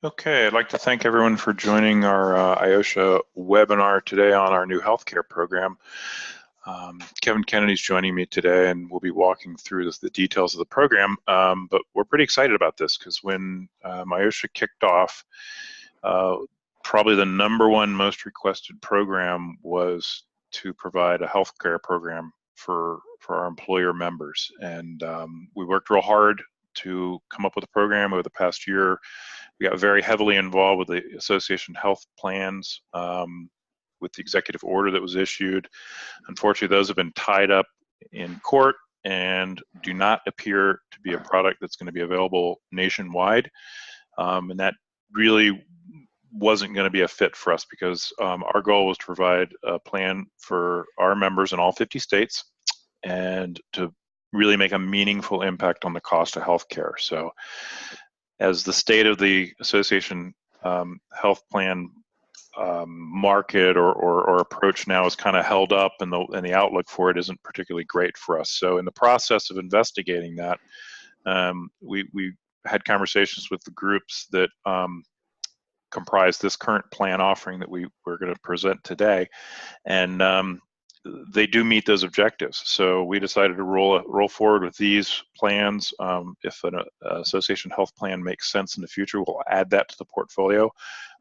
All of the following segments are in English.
Okay, I'd like to thank everyone for joining our IOSTIA webinar today on our new healthcare program. Kevin Kennedy's joining me today, and we'll be walking through the details of the program, but we're pretty excited about this because when IOSTIA kicked off, probably the #1 most requested program was to provide a healthcare program for our employer members. And we worked real hard to come up with a program over the past year. We got very heavily involved with the association health plans, with the executive order that was issued. Unfortunately, those have been tied up in court and do not appear to be a product that's going to be available nationwide. And that really wasn't going to be a fit for us because our goal was to provide a plan for our members in all 50 states and to really make a meaningful impact on the cost of healthcare. So as the state of the association health plan market or approach now is kind of held up, and the outlook for it isn't particularly great for us. So in the process of investigating that, we had conversations with the groups that comprise this current plan offering that we're going to present today, and they do meet those objectives. So we decided to roll forward with these plans. If an association health plan makes sense in the future, we'll add that to the portfolio.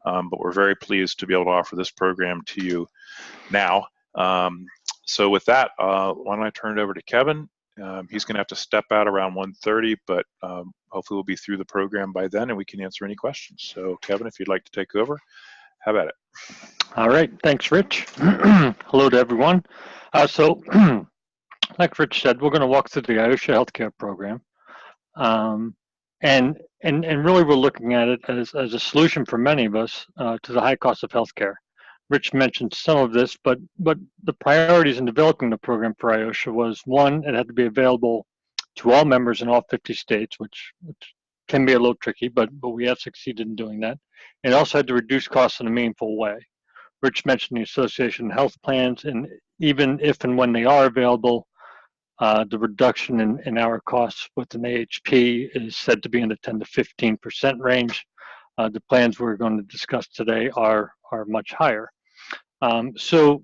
But we're very pleased to be able to offer this program to you now. So with that, why don't I turn it over to Kevin? He's going to have to step out around 1:30, but hopefully we'll be through the program by then and we can answer any questions. So Kevin, if you'd like to take over, have at it. All right, thanks, Rich. Hello to everyone. Like Rich said, we're going to walk through the IOSTIA healthcare program, and really we're looking at it as a solution for many of us to the high cost of healthcare. Rich mentioned some of this, but the priorities in developing the program for IOSTIA was, one, it had to be available to all members in all 50 states, which can be a little tricky, but we have succeeded in doing that. It also had to reduce costs in a meaningful way. Rich mentioned the association health plans, and even if and when they are available, the reduction in our costs with an AHP is said to be in the 10 to 15% range. The plans we're going to discuss today are much higher. So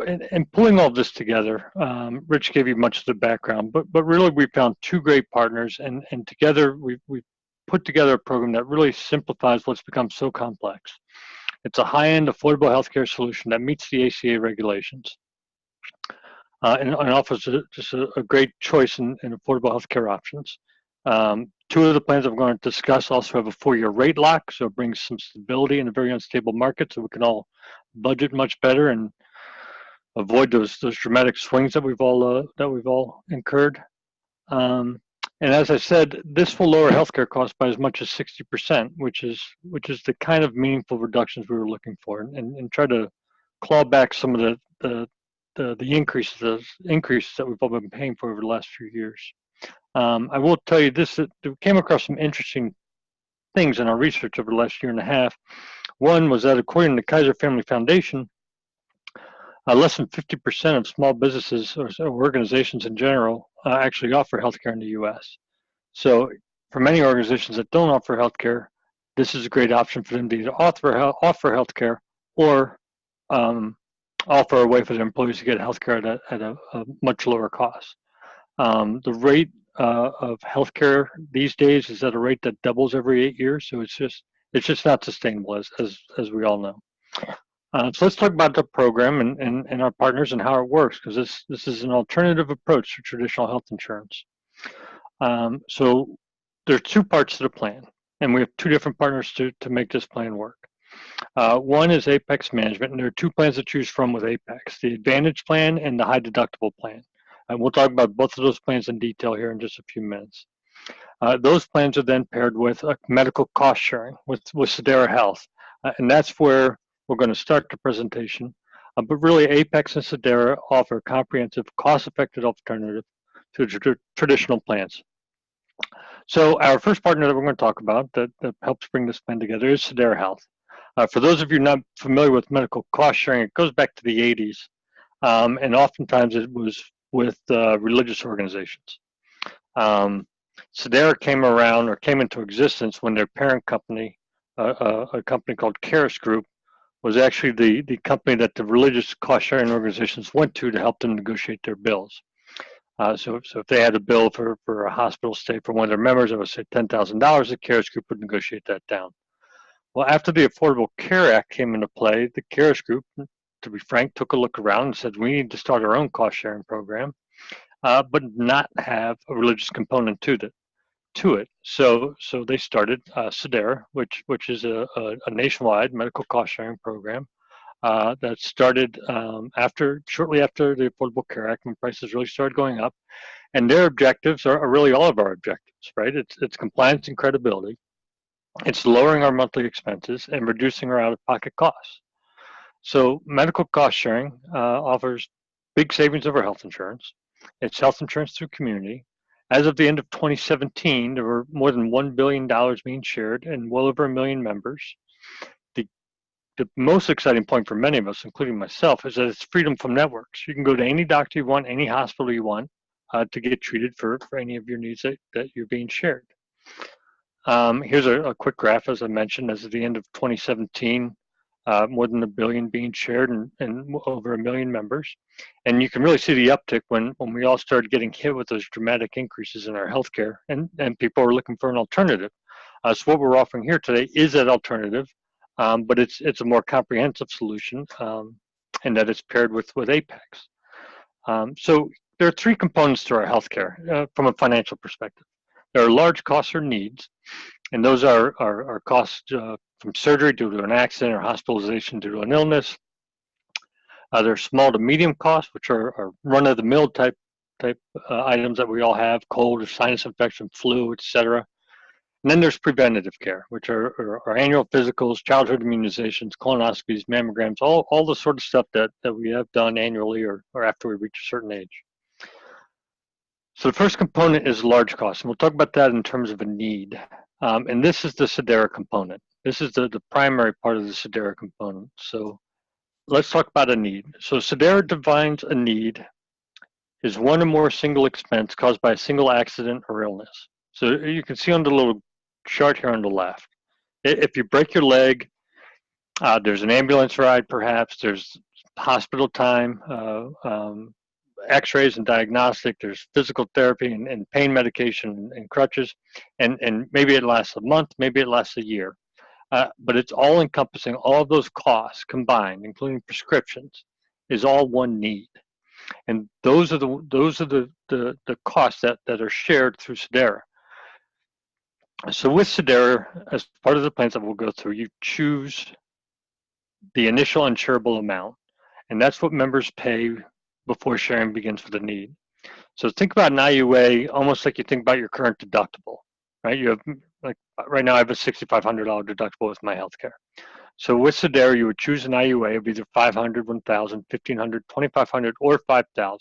in pulling all this together, Rich gave you much of the background, but really we found two great partners, and together we've put together a program that really simplifies what's become so complex. It's a high-end affordable healthcare solution that meets the ACA regulations and offers just a great choice in affordable healthcare options. Two of the plans I'm going to discuss also have a 4-year rate lock, so it brings some stability in a very unstable market, so we can all budget much better and avoid those dramatic swings that we've all incurred. And as I said, this will lower healthcare costs by as much as 60%, which is the kind of meaningful reductions we were looking for, and try to claw back some of the increases that we've all been paying for over the last few years. I will tell you this: that we came across some interesting things in our research over the last year and a half. One was that according to the Kaiser Family Foundation, less than 50% of small businesses or organizations in general actually offer healthcare in the U.S. So for many organizations that don't offer healthcare, this is a great option for them to either offer healthcare or offer a way for their employees to get healthcare at a much lower cost. The rate of healthcare these days is at a rate that doubles every 8 years, so it's just not sustainable, as we all know. So let's talk about the program and our partners and how it works, because this is an alternative approach to traditional health insurance. So there are two parts to the plan, and we have two different partners to make this plan work. One is Apex Management, and there are two plans to choose from with Apex: the Advantage Plan and the High Deductible Plan. And we'll talk about both of those plans in detail here in just a few minutes. Those plans are then paired with a medical cost sharing with Sedera Health, and that's where we're going to start the presentation. But really, Apex and Sedera offer a comprehensive, cost-effective alternative to traditional plans. So our first partner that we're going to talk about that helps bring this plan together is Sedera Health. For those of you not familiar with medical cost sharing, it goes back to the 80s, and oftentimes it was with religious organizations. Sedera came around or came into existence when their parent company, a company called Caris Group, was actually the company that the religious cost-sharing organizations went to help them negotiate their bills. So if they had a bill for a hospital stay for one of their members, it was say $10,000, the Caris Group would negotiate that down. Well, after the Affordable Care Act came into play, the Caris Group, to be frank, took a look around and said, we need to start our own cost-sharing program, but not have a religious component to it. So they started Sedera, which is a nationwide medical cost-sharing program that started shortly after the Affordable Care Act, when prices really started going up. And their objectives are really all of our objectives, right? It's compliance and credibility. It's lowering our monthly expenses and reducing our out-of-pocket costs. So medical cost sharing offers big savings over health insurance. It's health insurance through community. As of the end of 2017, there were more than $1 billion being shared and well over 1 million members. The most exciting point for many of us, including myself, is that it's freedom from networks. You can go to any doctor you want, any hospital you want to get treated for any of your needs that you're being shared. Here's a quick graph, as I mentioned, as of the end of 2017, more than 1 billion being shared and over 1 million members. And you can really see the uptick when we all started getting hit with those dramatic increases in our healthcare, and people are looking for an alternative. So what we're offering here today is that alternative, but it's a more comprehensive solution, and that it's paired with Apex. So there are 3 components to our healthcare from a financial perspective. There are large costs or needs, and those are costs from surgery due to an accident or hospitalization due to an illness. There are small to medium costs, which are run-of-the-mill type items that we all have: cold or sinus infection, flu, etc. And then there's preventative care, which are annual physicals, childhood immunizations, colonoscopies, mammograms, all the sort of stuff that we have done annually or after we reach a certain age. So the first component is large costs, and we'll talk about that in terms of a need. And this is the Sedera component. This is the primary part of the Sedera component. So let's talk about a need. So Sedera defines a need as one or more single expense caused by a single accident or illness. So you can see on the little chart here on the left, if you break your leg, there's an ambulance ride perhaps, there's hospital time, x-rays and diagnostic, there's physical therapy and pain medication and crutches, and maybe it lasts a month, maybe it lasts a year. But it's all encompassing, all of those costs combined, including prescriptions, is all one need. And those are the costs that are shared through Sedera. So with Sedera, as part of the plans that we'll go through, you choose the initial insurable amount, and that's what members pay before sharing begins with a need. So think about an IUA almost like you think about your current deductible, right? You have, like right now I have a $6,500 deductible with my healthcare. So with Sedera, you would choose an IUA of either $500, $1,000, $1,500, $2,500, or $5,000.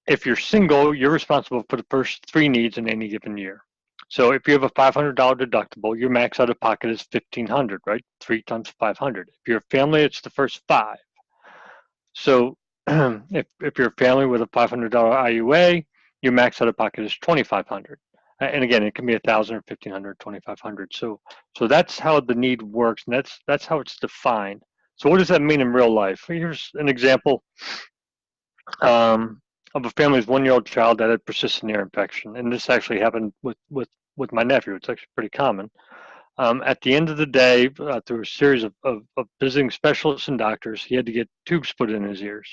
If you're single, you're responsible for the first 3 needs in any given year. So if you have a $500 deductible, your max out of pocket is $1,500, right? 3 times 500. If you're a family, it's the first 5. So if you're a family with a $500 IUA, your max out of pocket is $2,500. And again, it can be $1,000 or $1,500, $2,500. So that's how the need works, and that's how it's defined. So what does that mean in real life? Here's an example of a family's 1-year-old child that had persistent ear infection, and this actually happened with my nephew. It's actually pretty common. At the end of the day, through a series of visiting specialists and doctors, he had to get tubes put in his ears.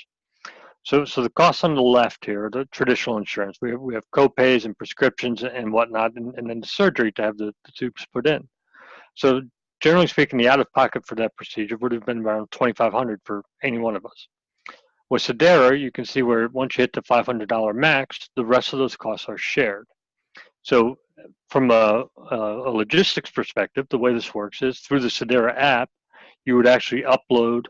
So the costs on the left here, the traditional insurance, we have co-pays and prescriptions and whatnot, and then the surgery to have the tubes put in. So generally speaking, the out-of-pocket for that procedure would have been around $2,500 for any one of us. With Sedera, you can see where once you hit the $500 max, the rest of those costs are shared. So from a logistics perspective, the way this works is through the Sedera app, you would actually upload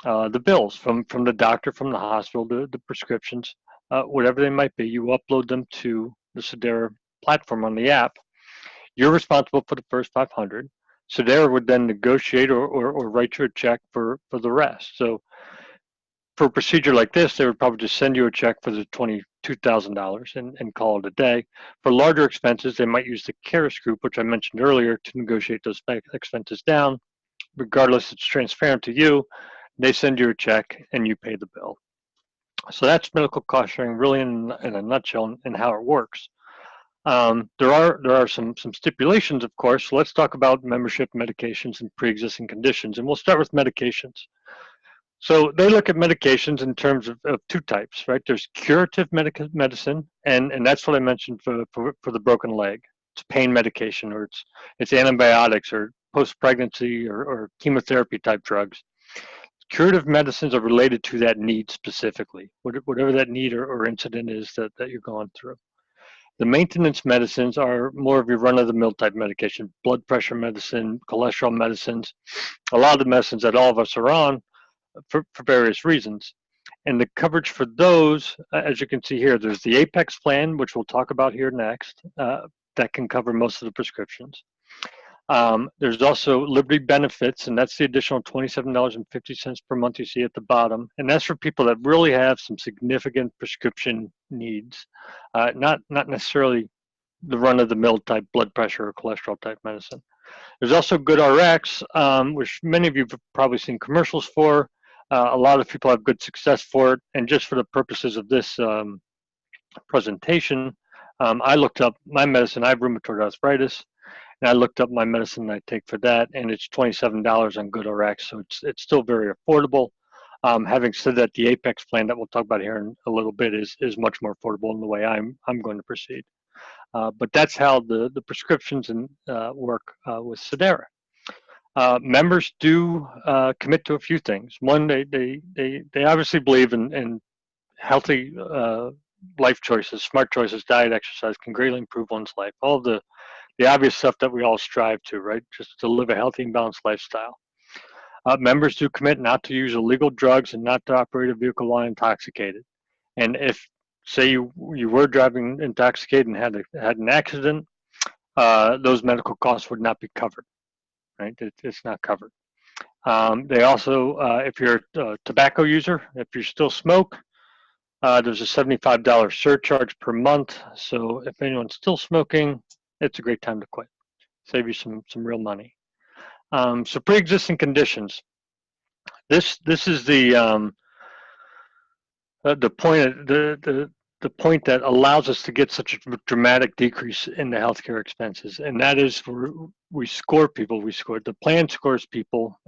the bills from the doctor, from the hospital, the prescriptions, whatever they might be. You upload them to the Sedera platform on the app. You're responsible for the first 500. Sedera would then negotiate or write you a check for the rest. So for a procedure like this, they would probably just send you a check for the $2,000 and call it a day. For larger expenses, they might use the CARES group, which I mentioned earlier, to negotiate those expenses down. Regardless, it's transparent to you. They send you a check and you pay the bill. So that's medical cost sharing really in a nutshell and how it works. There are some stipulations, of course. So let's talk about membership, medications, and pre-existing conditions. And we'll start with medications. So they look at medications in terms of two types, right? There's curative medicine, and that's what I mentioned for the broken leg. It's pain medication, or it's antibiotics, or post-pregnancy, or chemotherapy type drugs. Curative medicines are related to that need specifically, whatever that need or incident is that you're going through. The maintenance medicines are more of your run-of-the-mill type medication, blood pressure medicine, cholesterol medicines, a lot of the medicines that all of us are on for various reasons. And the coverage for those, as you can see here, there's the Apex plan, which we'll talk about here next, that can cover most of the prescriptions. There's also Liberty Benefits, and that's the additional $27.50 per month you see at the bottom. And that's for people that really have some significant prescription needs, not necessarily the run-of-the-mill type blood pressure or cholesterol type medicine. There's also Good RX, which many of you have probably seen commercials for. A lot of people have good success for it. And just for the purposes of this presentation, I looked up my medicine. I have rheumatoid arthritis, and I looked up my medicine I take for that, and it's $27 on Good RX, so it's still very affordable. Having said that, the Apex plan that we'll talk about here in a little bit is much more affordable in the way I'm going to proceed. But that's how the prescriptions work with Sedera. Members do commit to a few things. One, they obviously believe in healthy life choices, smart choices, diet, exercise can greatly improve one's life. All of the obvious stuff that we all strive to, right? Just to live a healthy and balanced lifestyle. Members do commit not to use illegal drugs and not to operate a vehicle while intoxicated. And if, say, you were driving intoxicated and had an accident, those medical costs would not be covered. Right? It's not covered. They also, if you're a tobacco user, if you still smoke, there's a $75 surcharge per month. So if anyone's still smoking, it's a great time to quit. Save you some real money. So pre-existing conditions. This is the point that allows us to get such a dramatic decrease in the healthcare expenses, and that is we score people. The plan scores people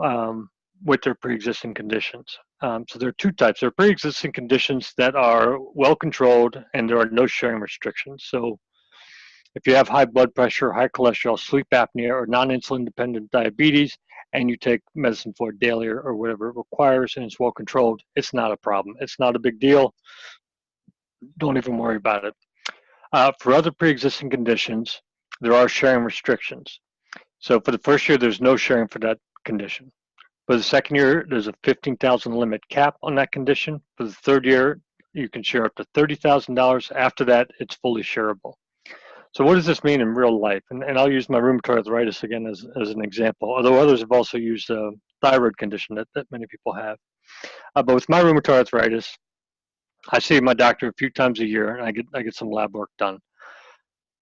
with their pre-existing conditions. So there are two types. There are pre-existing conditions that are well controlled, and there are no sharing restrictions. So if you have high blood pressure, high cholesterol, sleep apnea, or non-insulin dependent diabetes, and you take medicine for it daily or whatever it requires, and it's well controlled, it's not a problem. It's not a big deal. Don't even worry about it. For other pre-existing conditions, there are sharing restrictions. So for the first year, there's no sharing for that condition. For the second year, there's a 15,000 limit cap on that condition. For the third year, you can share up to $30,000. After that, it's fully shareable. So what does this mean in real life? And I'll use my rheumatoid arthritis again as an example, although others have also used a thyroid condition that many people have. But with my rheumatoid arthritis, I see my doctor a few times a year, and I get some lab work done.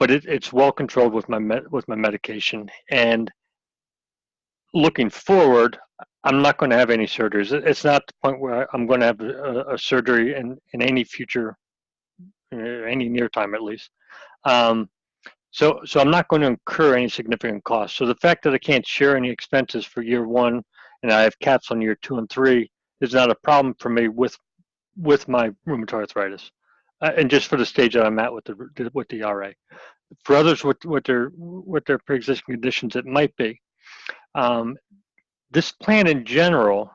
But it's well controlled with my medication. And looking forward, I'm not going to have any surgeries. It's not the point where I'm going to have a surgery in any future, any near time at least. So I'm not going to incur any significant costs. So the fact that I can't share any expenses for year one, and I have caps on year 2 and 3, is not a problem for me with my rheumatoid arthritis, and just for the stage that I'm at with the RA. For others with their pre-existing conditions, it might be. This plan in general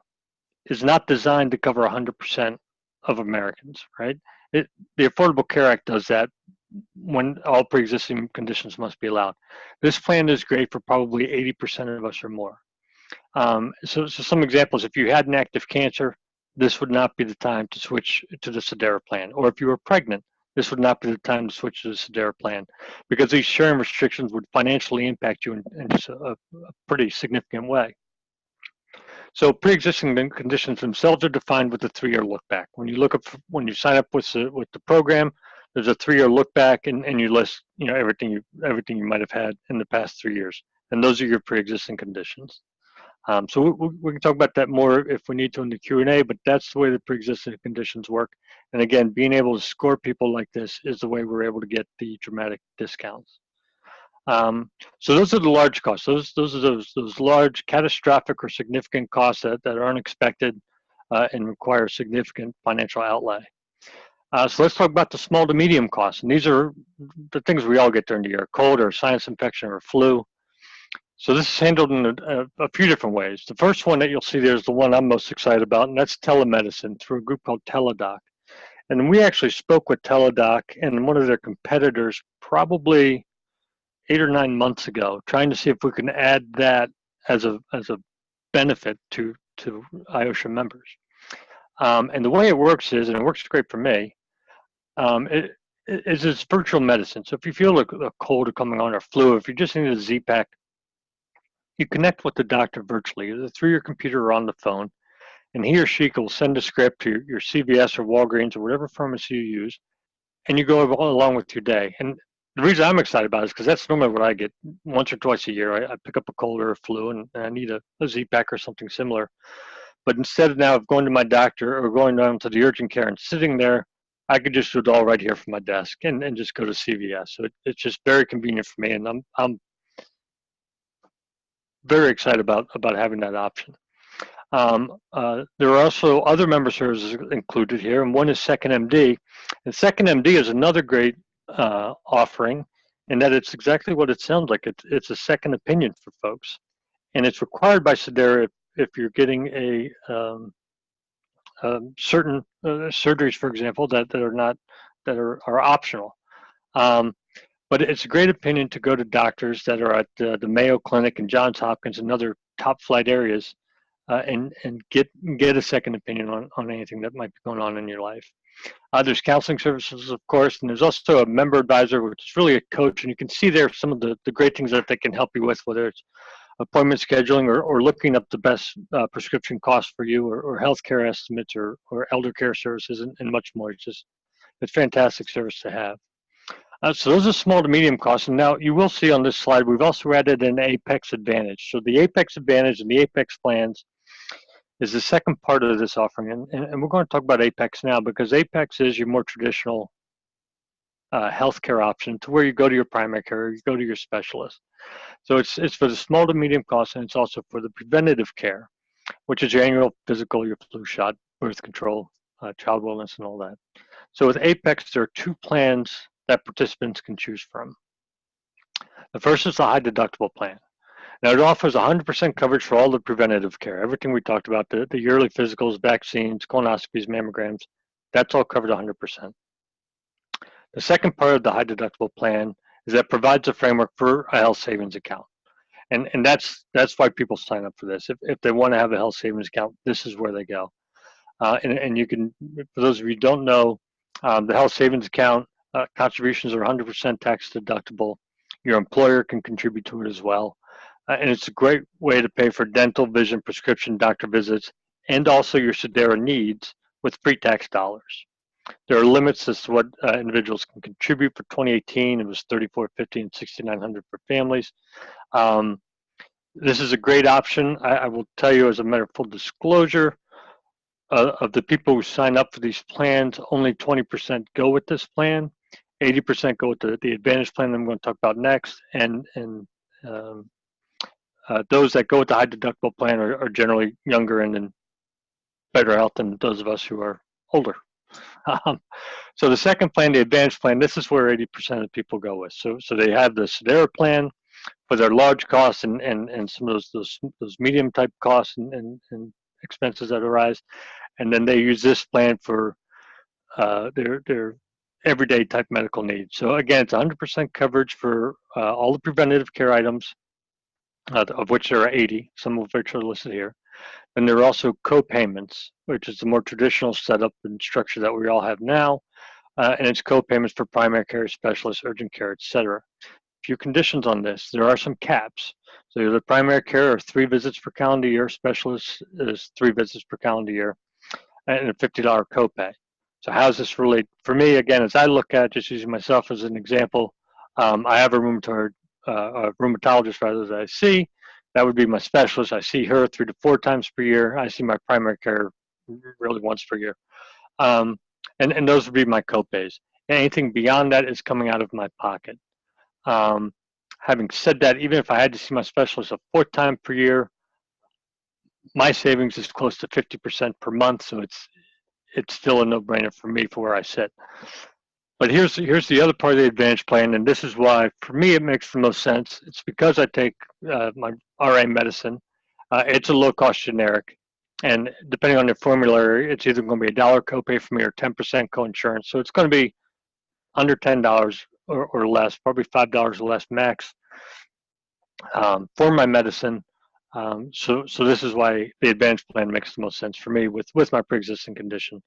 is not designed to cover 100% of Americans, right? The Affordable Care Act does that when all pre-existing conditions must be allowed. This plan is great for probably 80% of us or more. So some examples: if you had an active cancer, this would not be the time to switch to the Sedera plan. Or if you were pregnant, this would not be the time to switch to the Sedera plan, because these sharing restrictions would financially impact you in just a pretty significant way. So pre-existing conditions themselves are defined with the 3-year look back. When you sign up with the program, there's a 3-year look back, and you list, everything you might have had in the past 3 years, and those are your pre-existing conditions. So we can talk about that more if we need to in the Q&A, but that's the way the pre-existing conditions work. And again, being able to score people like this is the way we're able to get the dramatic discounts. So those are the large costs. Those are those large catastrophic or significant costs that are unexpected and require significant financial outlay. So let's talk about the small to medium costs. And these are the things we all get during the year: cold or sinus infection or flu. So this is handled in a few different ways. The first one that you'll see there is the one I'm most excited about, and that's telemedicine through a group called Teladoc. And we actually spoke with Teladoc and one of their competitors probably 8 or 9 months ago, trying to see if we can add that as a benefit to IOSHA members. And the way it works is, and it works great for me, it's virtual medicine. So if you feel like a cold coming on or flu, if you just need a Z-Pack, you connect with the doctor virtually, either through your computer or on the phone, and he or she will send a script to your CVS or Walgreens or whatever pharmacy you use, and you go along with your day. And the reason I'm excited about it is because that's normally what I get once or twice a year. I pick up a cold or a flu, and I need a Z-Pack or something similar. But instead of now of going to my doctor or going down to the urgent care and sitting there, I could just do it all right here from my desk and just go to CVS. So it's just very convenient for me, and I'm very excited about having that option. There are also other member services included here, and one is SecondMD. And SecondMD is another great offering in that it's exactly what it sounds like. It's a second opinion for folks, and it's required by Sedera if you're getting a certain surgeries, for example, that are optional. But it's a great opinion to go to doctors that are at the Mayo Clinic and Johns Hopkins and other top flight areas and get a second opinion on anything that might be going on in your life. There's counseling services, of course, and there's also a member advisor, which is really a coach, and you can see there some of the great things that they can help you with, whether it's appointment scheduling or looking up the best prescription costs for you or healthcare estimates or elder care services and much more. It's fantastic service to have. So those are small to medium costs. And now you will see on this slide, we've also added an Apex Advantage. So the Apex Advantage and the Apex plans is the second part of this offering. And we're going to talk about Apex now because Apex is your more traditional healthcare option to where you go to your primary care, or you go to your specialist. So it's for the small to medium costs, and it's also for the preventative care, which is your annual physical, your flu shot, birth control, child wellness, and all that. So with Apex, there are 2 plans that participants can choose from. The first is the high deductible plan. Now it offers 100% coverage for all the preventative care, everything we talked about, the yearly physicals, vaccines, colonoscopies, mammograms, that's all covered 100%. The second part of the high deductible plan is that provides a framework for a health savings account. And that's why people sign up for this. If they want to have a health savings account, this is where they go. And you can, for those of you who don't know, the health savings account, contributions are 100% tax deductible. Your employer can contribute to it as well. And it's a great way to pay for dental, vision, prescription, doctor visits, and also your Sedera needs with pre-tax dollars. There are limits as to what individuals can contribute. For 2018, it was $3,450 and $6,900 for families. This is a great option. I will tell you, as a matter of full disclosure, of the people who sign up for these plans, only 20% go with this plan. 80% go with the Advantage plan that I'm going to talk about next, and those that go with the high deductible plan are generally younger and in better health than those of us who are older. So the second plan, the Advantage plan, this is where 80% of people go with. So they have the Sedera plan for their large costs and some of those medium type costs and expenses that arise, and then they use this plan for their everyday type medical needs. So again, it's 100% coverage for all the preventative care items, of which there are 80, some of which are listed here. And there are also co-payments, which is the more traditional setup and structure that we all have now, and it's co-payments for primary care, specialists, urgent care, etc. A few conditions on this. There are some caps. So the primary care are 3 visits per calendar year, specialists is 3 visits per calendar year, and a $50 copay. So how does this relate? For me, again, as I look at, just using myself as an example, I have a rheumatologist rather that I see. That would be my specialist. I see her 3 to 4 times per year. I see my primary care really once per year. Um, and those would be my copays. Anything beyond that is coming out of my pocket. Um, Having said that, even if I had to see my specialist a 4th time per year, my savings is close to 50% per month, so it's still a no-brainer for me for where I sit. But here's the other part of the Advantage plan, and this is why for me it makes the most sense. It's because I take my RA medicine. It's a low-cost generic, and depending on the formulary, it's either going to be $1 copay for me or 10% coinsurance. So it's going to be under $10 or less, probably $5 or less max for my medicine. So this is why the Advantage plan makes the most sense for me with my pre-existing condition,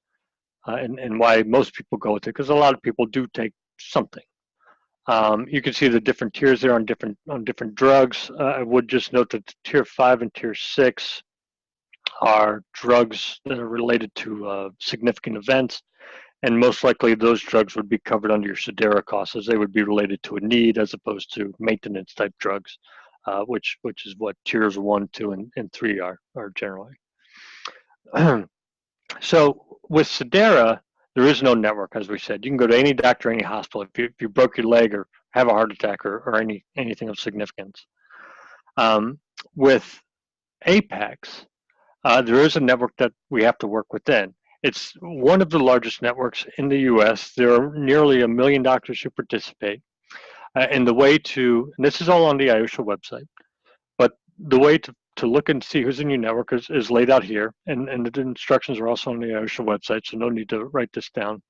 and why most people go with it, because a lot of people do take something. You can see the different tiers there on different drugs. I would just note that tier 5 and tier 6 are drugs that are related to significant events, and most likely those drugs would be covered under your Sedera costs, as they would be related to a need as opposed to maintenance type drugs, which is what tiers 1, 2, and 3 are generally. So with Sedera, there is no network, as we said. You can go to any doctor, any hospital if you broke your leg or have a heart attack or anything of significance. With Apex, there is a network that we have to work within. It's one of the largest networks in the U.S. There are nearly 1 million doctors who participate. And the way to, and this is all on the IOSHA website, but the way to look and see who's in your network is laid out here. And the instructions are also on the IOSHA website, so no need to write this down.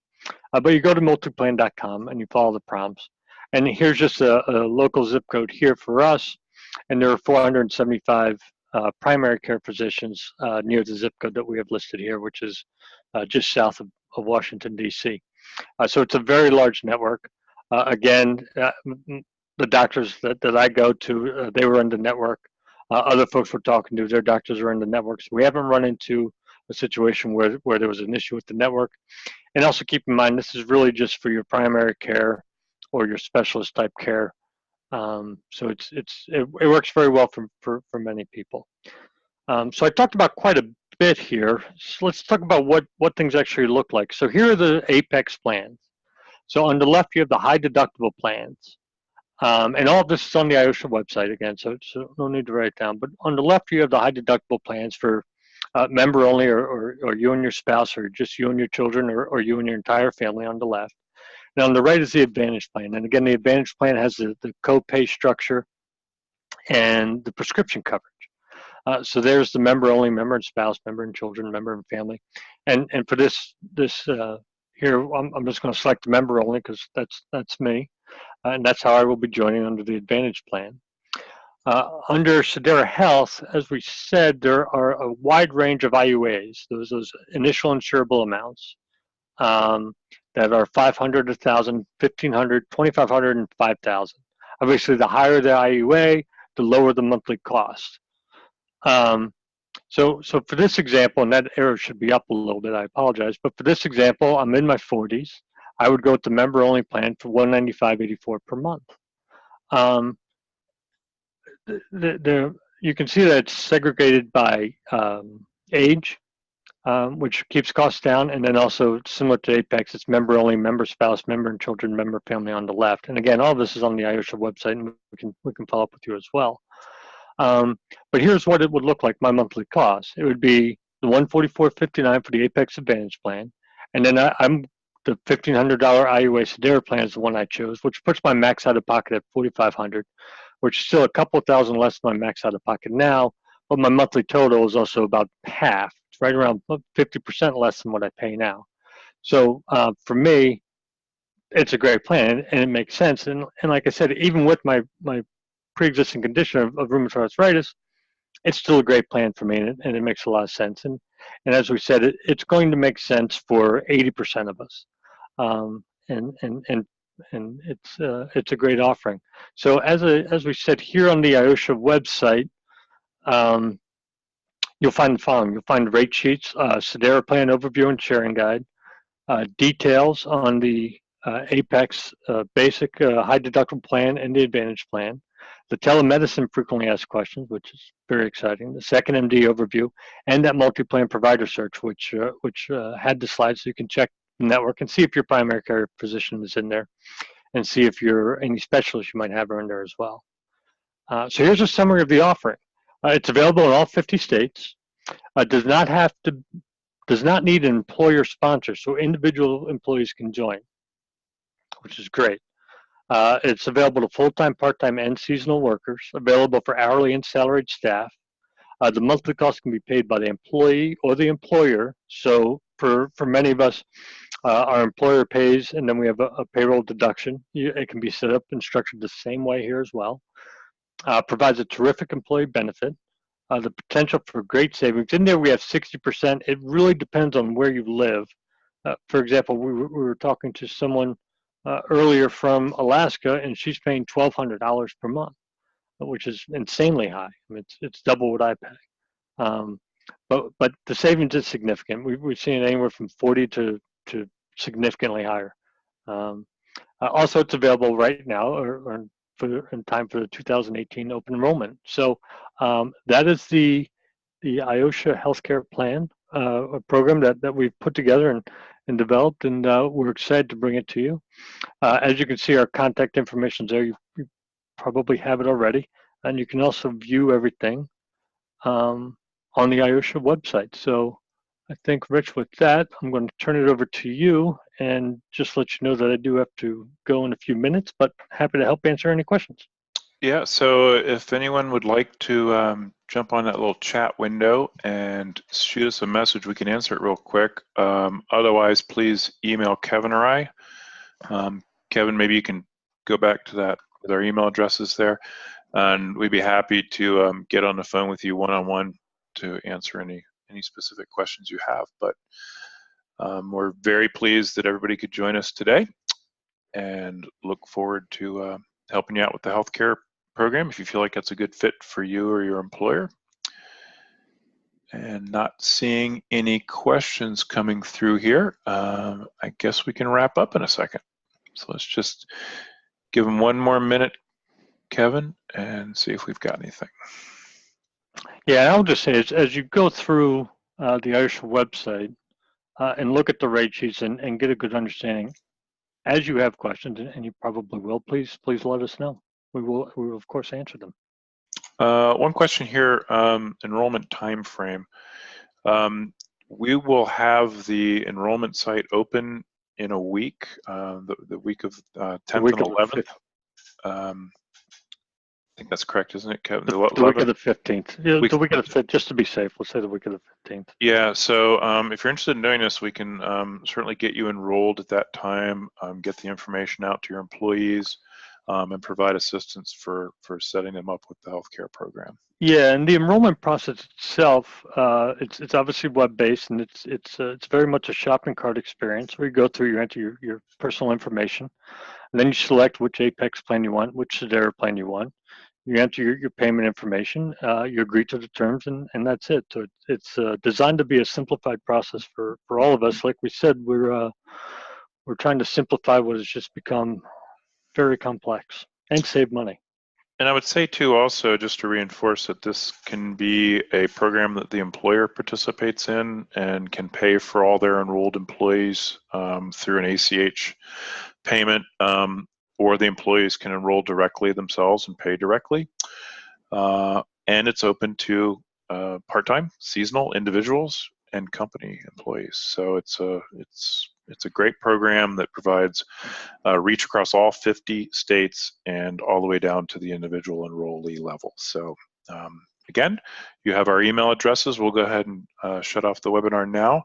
But you go to multiplan.com and you follow the prompts. And here's just a local zip code here for us. And there are 475 primary care physicians near the zip code that we have listed here, which is just south of Washington, D.C. So it's a very large network. Again, the doctors that I go to, they were in the network. Other folks we're talking to, their doctors are in the network. So we haven't run into a situation where there was an issue with the network. And also keep in mind, this is really just for your primary care or your specialist type care. So it works very well for many people. So I talked about quite a bit here. So let's talk about what things actually look like. So here are the Apex plans. So on the left, you have the high deductible plans. And all of this is on the IOSHA website again, so no need to write it down. But on the left, you have the high deductible plans for member only, or you and your spouse, or just you and your children, or you and your entire family on the left. Now on the right is the Advantage plan. And again, the Advantage plan has the co-pay structure and the prescription coverage. So there's the member only, member and spouse, member and children, member and family. And for this here, I'm just going to select the member only because that's me. And that's how I will be joining under the Advantage plan. Under Sedera Health, as we said, there are a wide range of IUAs, those initial insurable amounts that are 500, 1,000, 1,500, 2,500, and 5,000. Obviously, the higher the IUA, the lower the monthly cost. So for this example, and that error should be up a little bit, I apologize, but for this example, I'm in my 40s. I would go with the member-only plan for $195.84 per month. You can see that it's segregated by age, which keeps costs down, and then also similar to Apex, it's member-only, member spouse, member and children, member family on the left. And again, all this is on the IOSHA website, and we can follow up with you as well. But here's what it would look like, my monthly cost. It would be the $144.59 for the Apex Advantage plan, and then I'm the $1,500 IUA Sedera plan is the one I chose, which puts my max out of pocket at $4,500, which is still a couple thousand less than my max out of pocket now, but my monthly total is also about half. It's right around 50% less than what I pay now. So for me, it's a great plan, and it makes sense. And like I said, even with my pre-existing condition of rheumatoid arthritis, it's still a great plan for me, and it makes a lot of sense. And as we said, it's going to make sense for 80% of us, and it's a great offering. So as we said here on the IOSHA website, you'll find the following: you'll find rate sheets, Sedera plan overview and sharing guide, details on the Apex basic high deductible plan and the Advantage plan, the telemedicine frequently asked questions, which is very exciting, the second MD overview, and that multi-plan provider search, which had the slides so you can check the network and see if your primary care physician is in there and see if any specialists you might have are in there as well. So here's a summary of the offering. It's available in all 50 states. Does not need an employer sponsor, so individual employees can join, which is great. It's available to full-time, part-time, and seasonal workers, available for hourly and salaried staff. The monthly cost can be paid by the employee or the employer. So for many of us, our employer pays, and then we have a payroll deduction. It can be set up and structured the same way here as well. Provides a terrific employee benefit. The potential for great savings. In there we have 60%. It really depends on where you live. For example, we were talking to someone earlier from Alaska, and she's paying $1,200 per month, which is insanely high. I mean, it's double what I pay. But the savings is significant. We've seen anywhere from 40 to significantly higher. Also, it's available right now, or in time for the 2018 open enrollment. So that is the IOSTIA healthcare plan, a program that we've put together and developed, and we're excited to bring it to you. As you can see, our contact information is there. You probably have it already, and you can also view everything on the IOSTIA website. So I think, Rich, with that, I'm going to turn it over to you and just let you know that I do have to go in a few minutes, but happy to help answer any questions. Yeah, so if anyone would like to jump on that little chat window and shoot us a message, we can answer it real quick. Otherwise, please email Kevin or I. Kevin, maybe you can go back to that with our email addresses there, and we'd be happy to get on the phone with you one-on-one to answer any specific questions you have. But we're very pleased that everybody could join us today, and look forward to helping you out with the healthcare program if you feel like that's a good fit for you or your employer. And not seeing any questions coming through here, I guess we can wrap up in a second. So let's just give them one more minute, Kevin, and see if we've got anything. Yeah, I'll just say, as you go through the IOSTIA website and look at the rate sheets and get a good understanding, as you have questions, and you probably will, please let us know. We will of course answer them. One question here, enrollment time frame. We will have the enrollment site open in a week, the week of 10th and 11th. I think that's correct, isn't it, Kevin? The week of the 15th. Yeah, the week of the 15th, just to be safe, we'll say the week of the 15th. Yeah, so if you're interested in doing this, we can certainly get you enrolled at that time, get the information out to your employees, and provide assistance for setting them up with the healthcare program. Yeah, and the enrollment process itself, it's obviously web-based, and it's very much a shopping cart experience where you go through, you enter your personal information, and then you select which Apex plan you want, which Sedera plan you want. You enter your payment information, you agree to the terms, and that's it. So it's designed to be a simplified process for all of us. Like we said, we're trying to simplify what has just become very complex and save money. And I would say too, also, just to reinforce that this can be a program that the employer participates in and can pay for all their enrolled employees through an ACH payment, or the employees can enroll directly themselves and pay directly. And it's open to part-time, seasonal individuals and company employees. So it's a great program that provides reach across all 50 states and all the way down to the individual enrollee level. So again, you have our email addresses. We'll go ahead and shut off the webinar now.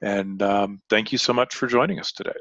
And thank you so much for joining us today.